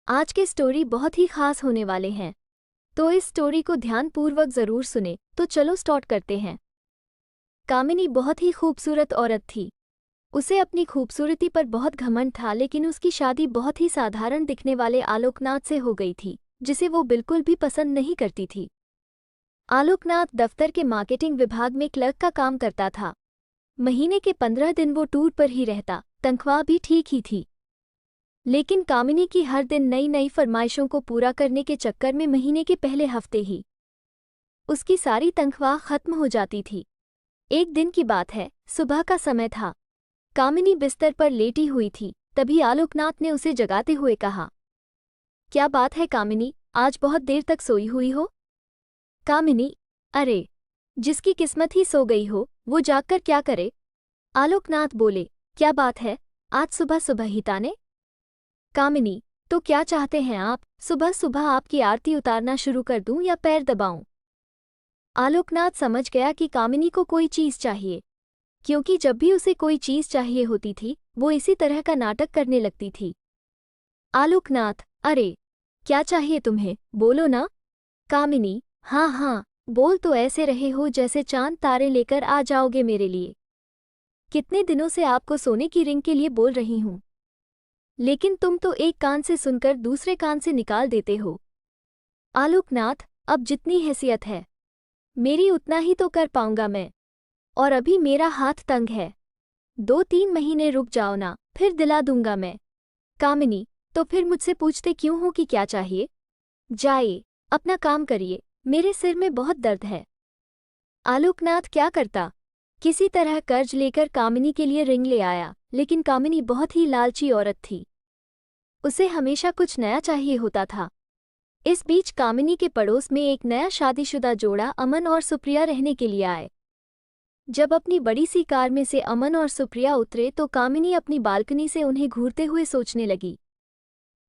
आज के स्टोरी बहुत ही खास होने वाले हैं, तो इस स्टोरी को ध्यानपूर्वक जरूर सुने। तो चलो स्टार्ट करते हैं। कामिनी बहुत ही खूबसूरत औरत थी। उसे अपनी खूबसूरती पर बहुत घमंड था, लेकिन उसकी शादी बहुत ही साधारण दिखने वाले आलोकनाथ से हो गई थी, जिसे वो बिल्कुल भी पसंद नहीं करती थी। आलोकनाथ दफ्तर के मार्केटिंग विभाग में क्लर्क का काम करता था। महीने के 15 दिन वो टूर पर ही रहता, तनख्वाह भी ठीक ही थी। लेकिन कामिनी की हर दिन नई नई फरमाइशों को पूरा करने के चक्कर में महीने के पहले हफ्ते ही उसकी सारी तनख्वाह खत्म हो जाती थी। एक दिन की बात है, सुबह का समय था। कामिनी बिस्तर पर लेटी हुई थी, तभी आलोकनाथ ने उसे जगाते हुए कहा, क्या बात है कामिनी, आज बहुत देर तक सोई हुई हो? कामिनी, अरे, जिसकी किस्मत ही सो गई हो वो जागकर क्या करे? आलोकनाथ बोले, क्या बात है, आज सुबह सुबह ही ताने? कामिनी, तो क्या चाहते हैं आप, सुबह सुबह आपकी आरती उतारना शुरू कर दूं या पैर दबाऊं? आलोकनाथ समझ गया कि कामिनी को कोई चीज़ चाहिए, क्योंकि जब भी उसे कोई चीज़ चाहिए होती थी वो इसी तरह का नाटक करने लगती थी। आलोकनाथ, अरे, क्या चाहिए तुम्हें, बोलो ना। कामिनी, हाँ हाँ, बोल तो ऐसे रहे हो जैसे चांद तारे लेकर आ जाओगे मेरे लिए। कितने दिनों से आपको सोने की रिंग के लिए बोल रही हूँ, लेकिन तुम तो एक कान से सुनकर दूसरे कान से निकाल देते हो। आलोकनाथ, अब जितनी हैसियत है मेरी उतना ही तो कर पाऊंगा मैं, और अभी मेरा हाथ तंग है। 2-3 महीने रुक जाओ ना, फिर दिला दूंगा मैं। कामिनी, तो फिर मुझसे पूछते क्यों हो कि क्या चाहिए? जाइए, अपना काम करिए, मेरे सिर में बहुत दर्द है। आलोकनाथ क्या करता? किसी तरह कर्ज लेकर कामिनी के लिए रिंग ले आया, लेकिन कामिनी बहुत ही लालची औरत थी। उसे हमेशा कुछ नया चाहिए होता था। इस बीच कामिनी के पड़ोस में एक नया शादीशुदा जोड़ा अमन और सुप्रिया रहने के लिए आए। जब अपनी बड़ी सी कार में से अमन और सुप्रिया उतरे तो कामिनी अपनी बालकनी से उन्हें घूरते हुए सोचने लगी।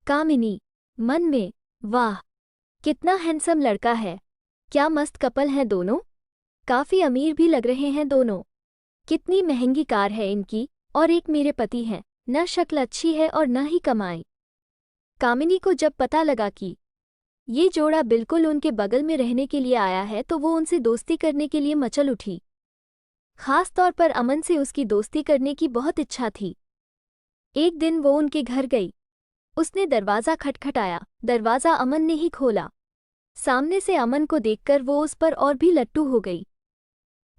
कामिनी, मन में, वाह, कितना हैंडसम लड़का है, क्या मस्त कपल हैं दोनों, काफी अमीर भी लग रहे हैं दोनों। कितनी महंगी कार है इनकी, और एक मेरे पति हैं, न शक्ल अच्छी है और न ही कमाई। कामिनी को जब पता लगा कि ये जोड़ा बिल्कुल उनके बगल में रहने के लिए आया है तो वो उनसे दोस्ती करने के लिए मचल उठी। खास तौर पर अमन से उसकी दोस्ती करने की बहुत इच्छा थी। एक दिन वो उनके घर गई। उसने दरवाज़ा खटखटाया, दरवाज़ा अमन ने ही खोला। सामने से अमन को देखकर वो उस पर और भी लट्टू हो गई।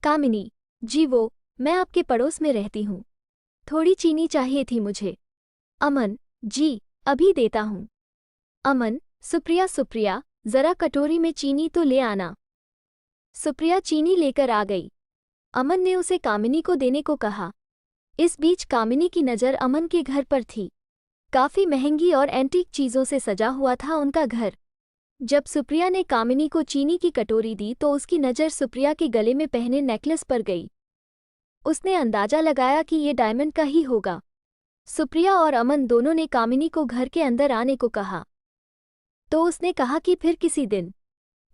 कामिनी, जी वो, मैं आपके पड़ोस में रहती हूँ, थोड़ी चीनी चाहिए थी मुझे। अमन, जी, अभी देता हूँ। अमन, सुप्रिया, जरा कटोरी में चीनी तो ले आना। सुप्रिया चीनी लेकर आ गई। अमन ने उसे कामिनी को देने को कहा। इस बीच कामिनी की नज़र अमन के घर पर थी। काफी महंगी और एंटीक चीज़ों से सजा हुआ था उनका घर। जब सुप्रिया ने कामिनी को चीनी की कटोरी दी तो उसकी नज़र सुप्रिया के गले में पहने नेकलेस पर गई। उसने अंदाजा लगाया कि ये डायमंड का ही होगा। सुप्रिया और अमन दोनों ने कामिनी को घर के अंदर आने को कहा, तो उसने कहा कि फिर किसी दिन।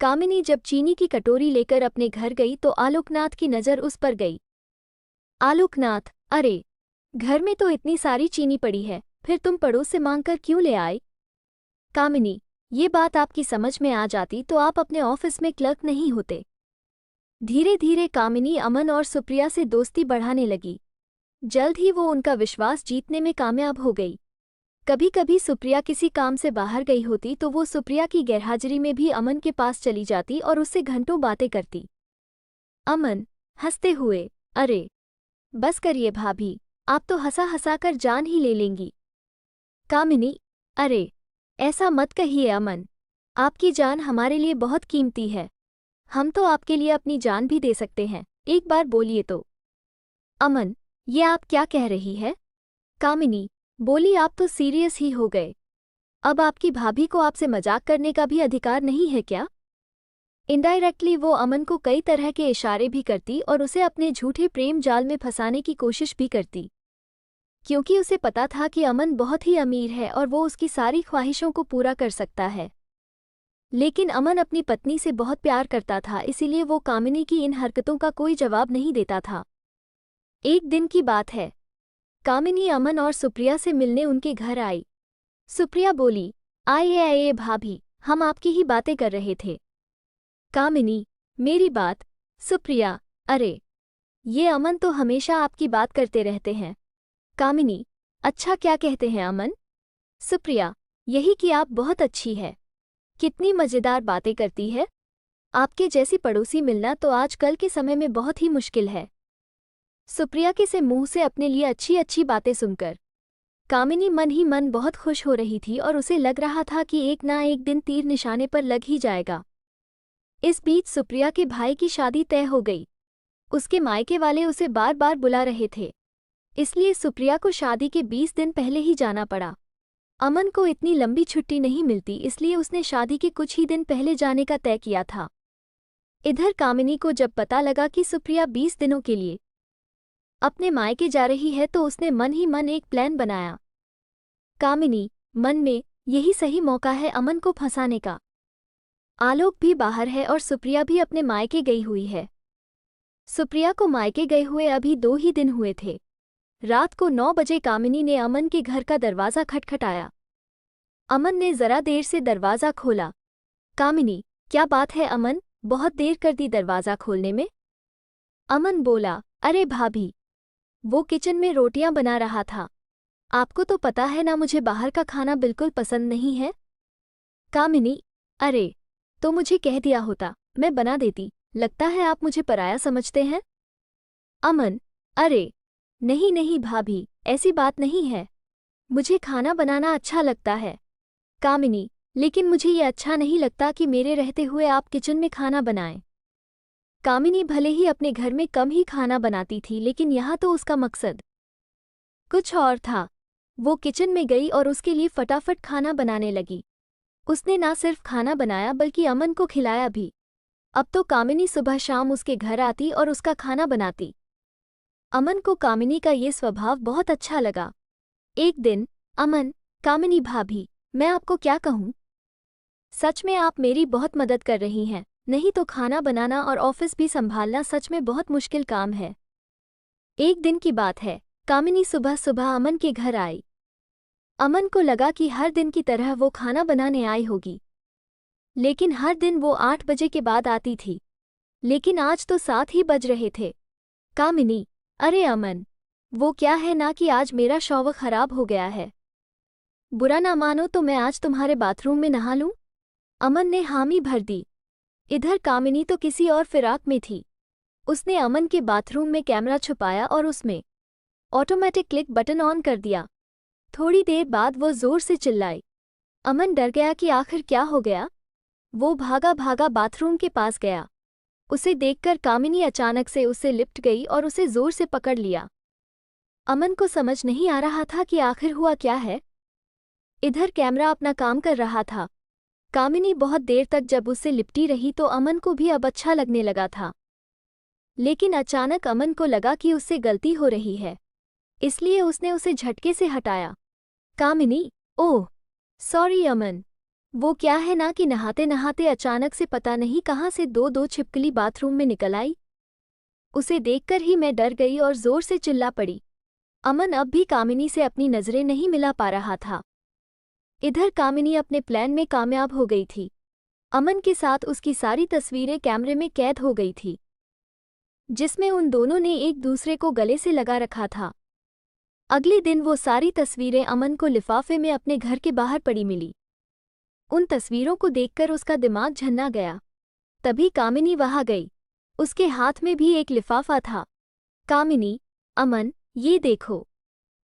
कामिनी जब चीनी की कटोरी लेकर अपने घर गई तो आलोकनाथ की नज़र उस पर गई। आलोकनाथ, अरे, घर में तो इतनी सारी चीनी पड़ी है, फिर तुम पड़ोस से मांगकर क्यों ले आए? कामिनी, ये बात आपकी समझ में आ जाती तो आप अपने ऑफिस में क्लर्क नहीं होते। धीरे धीरे कामिनी अमन और सुप्रिया से दोस्ती बढ़ाने लगी। जल्द ही वो उनका विश्वास जीतने में कामयाब हो गई। कभी कभी सुप्रिया किसी काम से बाहर गई होती तो वो सुप्रिया की गैरहाजिरी में भी अमन के पास चली जाती और उससे घंटों बातें करती। अमन, हंसते हुए, अरे, बस करिए भाभी, आप तो हंसा हंसा कर जान ही ले लेंगी। कामिनी, अरे, ऐसा मत कहिए अमन, आपकी जान हमारे लिए बहुत कीमती है। हम तो आपके लिए अपनी जान भी दे सकते हैं, एक बार बोलिए तो। अमन, ये आप क्या कह रही है? कामिनी बोली, आप तो सीरियस ही हो गए। अब आपकी भाभी को आपसे मजाक करने का भी अधिकार नहीं है क्या? इनडायरेक्टली वो अमन को कई तरह के इशारे भी करती और उसे अपने झूठे प्रेम जाल में फंसाने की कोशिश भी करती, क्योंकि उसे पता था कि अमन बहुत ही अमीर है और वो उसकी सारी ख्वाहिशों को पूरा कर सकता है। लेकिन अमन अपनी पत्नी से बहुत प्यार करता था, इसीलिए वो कामिनी की इन हरकतों का कोई जवाब नहीं देता था। एक दिन की बात है, कामिनी अमन और सुप्रिया से मिलने उनके घर आई। सुप्रिया बोली, आइए आइए भाभी, हम आपकी ही बातें कर रहे थे। कामिनी, मेरी बात। सुप्रिया, अरे ये अमन तो हमेशा आपकी बात करते रहते हैं। कामिनी, अच्छा क्या कहते हैं अमन? सुप्रिया, यही कि आप बहुत अच्छी है। कितनी मज़ेदार बातें करती है। आपके जैसी पड़ोसी मिलना तो आजकल के समय में बहुत ही मुश्किल है। सुप्रिया के से मुंह से अपने लिए अच्छी अच्छी बातें सुनकर कामिनी मन ही मन बहुत खुश हो रही थी और उसे लग रहा था कि एक ना एक दिन तीर निशाने पर लग ही जाएगा। इस बीच सुप्रिया के भाई की शादी तय हो गई। उसके मायके वाले उसे बार बार बुला रहे थे, इसलिए सुप्रिया को शादी के 20 दिन पहले ही जाना पड़ा। अमन को इतनी लंबी छुट्टी नहीं मिलती, इसलिए उसने शादी के कुछ ही दिन पहले जाने का तय किया था। इधर कामिनी को जब पता लगा कि सुप्रिया 20 दिनों के लिए अपने मायके जा रही है तो उसने मन ही मन एक प्लान बनाया। कामिनी मन में, यही सही मौका है अमन को फंसाने का। आलोक भी बाहर है और सुप्रिया भी अपने मायके गई हुई है। सुप्रिया को मायके गए हुए अभी 2 ही दिन हुए थे। रात को 9 बजे कामिनी ने अमन के घर का दरवाज़ा खटखटाया। अमन ने जरा देर से दरवाज़ा खोला। कामिनी, क्या बात है अमन, बहुत देर कर दी दरवाज़ा खोलने में? अमन बोला, अरे भाभी, वो किचन में रोटियां बना रहा था। आपको तो पता है ना मुझे बाहर का खाना बिल्कुल पसंद नहीं है। कामिनी, अरे तो मुझे कह दिया होता, मैं बना देती। लगता है आप मुझे पराया समझते हैं। अमन, अरे नहीं नहीं भाभी, ऐसी बात नहीं है। मुझे खाना बनाना अच्छा लगता है। कामिनी, लेकिन मुझे ये अच्छा नहीं लगता कि मेरे रहते हुए आप किचन में खाना बनाएं। कामिनी भले ही अपने घर में कम ही खाना बनाती थी, लेकिन यहाँ तो उसका मकसद कुछ और था। वो किचन में गई और उसके लिए फटाफट खाना बनाने लगी। उसने ना सिर्फ खाना बनाया बल्कि अमन को खिलाया भी। अब तो कामिनी सुबह शाम उसके घर आती और उसका खाना बनाती। अमन को कामिनी का ये स्वभाव बहुत अच्छा लगा। एक दिन, अमन, कामिनी भाभी, मैं आपको क्या कहूँ? सच में आप मेरी बहुत मदद कर रही हैं, नहीं तो खाना बनाना और ऑफिस भी संभालना सच में बहुत मुश्किल काम है। एक दिन की बात है, कामिनी सुबह सुबह अमन के घर आई। अमन को लगा कि हर दिन की तरह वो खाना बनाने आई होगी, लेकिन हर दिन वो 8 बजे के बाद आती थी। लेकिन आज तो 7 ही बज रहे थे। कामिनी, अरे अमन, वो क्या है ना कि आज मेरा शॉवर खराब हो गया है। बुरा ना मानो तो मैं आज तुम्हारे बाथरूम में नहा लूं? अमन ने हामी भर दी। इधर कामिनी तो किसी और फिराक में थी। उसने अमन के बाथरूम में कैमरा छुपाया और उसमें ऑटोमेटिक क्लिक बटन ऑन कर दिया। थोड़ी देर बाद वो जोर से चिल्लाई। अमन डर गया कि आखिर क्या हो गया। वो भागा भागा बाथरूम के पास गया। उसे देखकर कामिनी अचानक से उससे लिपट गई और उसे जोर से पकड़ लिया। अमन को समझ नहीं आ रहा था कि आखिर हुआ क्या है। इधर कैमरा अपना काम कर रहा था। कामिनी बहुत देर तक जब उससे लिपटी रही तो अमन को भी अब अच्छा लगने लगा था। लेकिन अचानक अमन को लगा कि उससे गलती हो रही है, इसलिए उसने उसे झटके से हटाया। कामिनी, ओह सॉरी अमन। वो क्या है ना कि नहाते नहाते अचानक से पता नहीं कहाँ से दो छिपकली बाथरूम में निकल आई। उसे देखकर ही मैं डर गई और जोर से चिल्ला पड़ी। अमन अब भी कामिनी से अपनी नज़रें नहीं मिला पा रहा था। इधर कामिनी अपने प्लान में कामयाब हो गई थी। अमन के साथ उसकी सारी तस्वीरें कैमरे में कैद हो गई थी, जिसमें उन दोनों ने एक दूसरे को गले से लगा रखा था। अगले दिन वो सारी तस्वीरें अमन को लिफाफे में अपने घर के बाहर पड़ी मिली। उन तस्वीरों को देखकर उसका दिमाग झन्ना गया। तभी कामिनी वहां गई। उसके हाथ में भी एक लिफाफा था। कामिनी, अमन, ये देखो,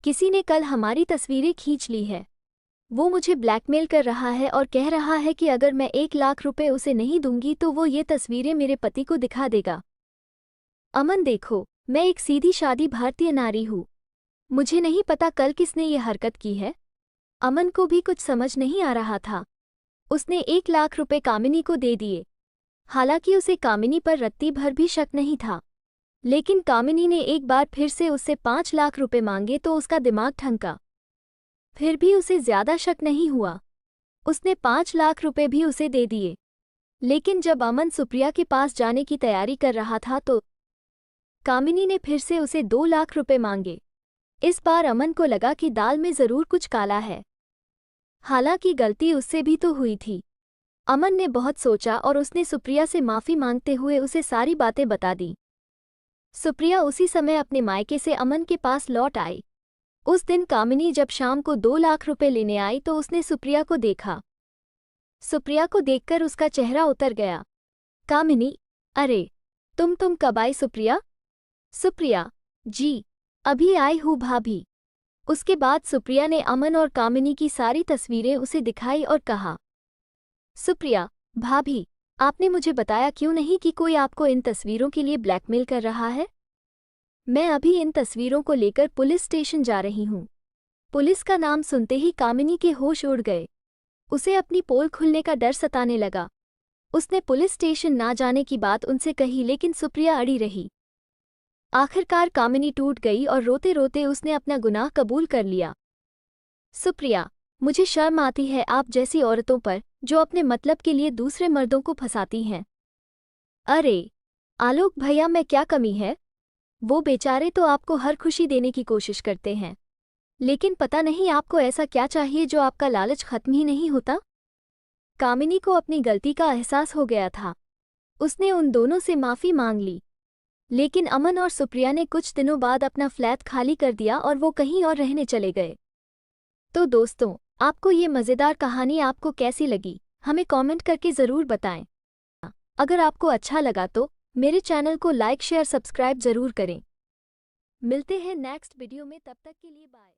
किसी ने कल हमारी तस्वीरें खींच ली है। वो मुझे ब्लैकमेल कर रहा है और कह रहा है कि अगर मैं 1 लाख रुपए उसे नहीं दूंगी तो वो ये तस्वीरें मेरे पति को दिखा देगा। अमन देखो, मैं एक सीधी शादी भारतीय नारी हूँ। मुझे नहीं पता कल किसने ये हरकत की है। अमन को भी कुछ समझ नहीं आ रहा था। उसने 1 लाख रुपए कामिनी को दे दिए। हालांकि उसे कामिनी पर रत्ती भर भी शक नहीं था, लेकिन कामिनी ने एक बार फिर से उससे 5 लाख रुपए मांगे तो उसका दिमाग ठनका। फिर भी उसे ज्यादा शक नहीं हुआ। उसने 5 लाख रुपए भी उसे दे दिए। लेकिन जब अमन सुप्रिया के पास जाने की तैयारी कर रहा था तो कामिनी ने फिर से उसे 2 लाख रुपए मांगे। इस बार अमन को लगा कि दाल में जरूर कुछ काला है। हालांकि गलती उससे भी तो हुई थी। अमन ने बहुत सोचा और उसने सुप्रिया से माफ़ी मांगते हुए उसे सारी बातें बता दी। सुप्रिया उसी समय अपने मायके से अमन के पास लौट आई। उस दिन कामिनी जब शाम को 2 लाख रुपए लेने आई तो उसने सुप्रिया को देखा। सुप्रिया को देखकर उसका चेहरा उतर गया। कामिनी, अरे तुम कब आई सुप्रिया? सुप्रिया, जी अभी आई हूँ भाभी। उसके बाद सुप्रिया ने अमन और कामिनी की सारी तस्वीरें उसे दिखाई और कहा, सुप्रिया भाभी, आपने मुझे बताया क्यों नहीं कि कोई आपको इन तस्वीरों के लिए ब्लैकमेल कर रहा है? मैं अभी इन तस्वीरों को लेकर पुलिस स्टेशन जा रही हूँ। पुलिस का नाम सुनते ही कामिनी के होश उड़ गए। उसे अपनी पोल खुलने का डर सताने लगा। उसने पुलिस स्टेशन ना जाने की बात उनसे कही लेकिन सुप्रिया अड़ी रही। आखिरकार कामिनी टूट गई और रोते रोते उसने अपना गुनाह कबूल कर लिया। सुप्रिया, मुझे शर्म आती है आप जैसी औरतों पर जो अपने मतलब के लिए दूसरे मर्दों को फंसाती हैं। अरे आलोक भैया, में क्या कमी है? वो बेचारे तो आपको हर खुशी देने की कोशिश करते हैं, लेकिन पता नहीं आपको ऐसा क्या चाहिए जो आपका लालच खत्म ही नहीं होता। कामिनी को अपनी गलती का एहसास हो गया था। उसने उन दोनों से माफ़ी मांग ली, लेकिन अमन और सुप्रिया ने कुछ दिनों बाद अपना फ्लैट खाली कर दिया और वो कहीं और रहने चले गए। तो दोस्तों, आपको ये मज़ेदार कहानी आपको कैसी लगी, हमें कमेंट करके ज़रूर बताएं। अगर आपको अच्छा लगा तो मेरे चैनल को लाइक शेयर सब्सक्राइब ज़रूर करें। मिलते हैं नेक्स्ट वीडियो में, तब तक के लिए बाय।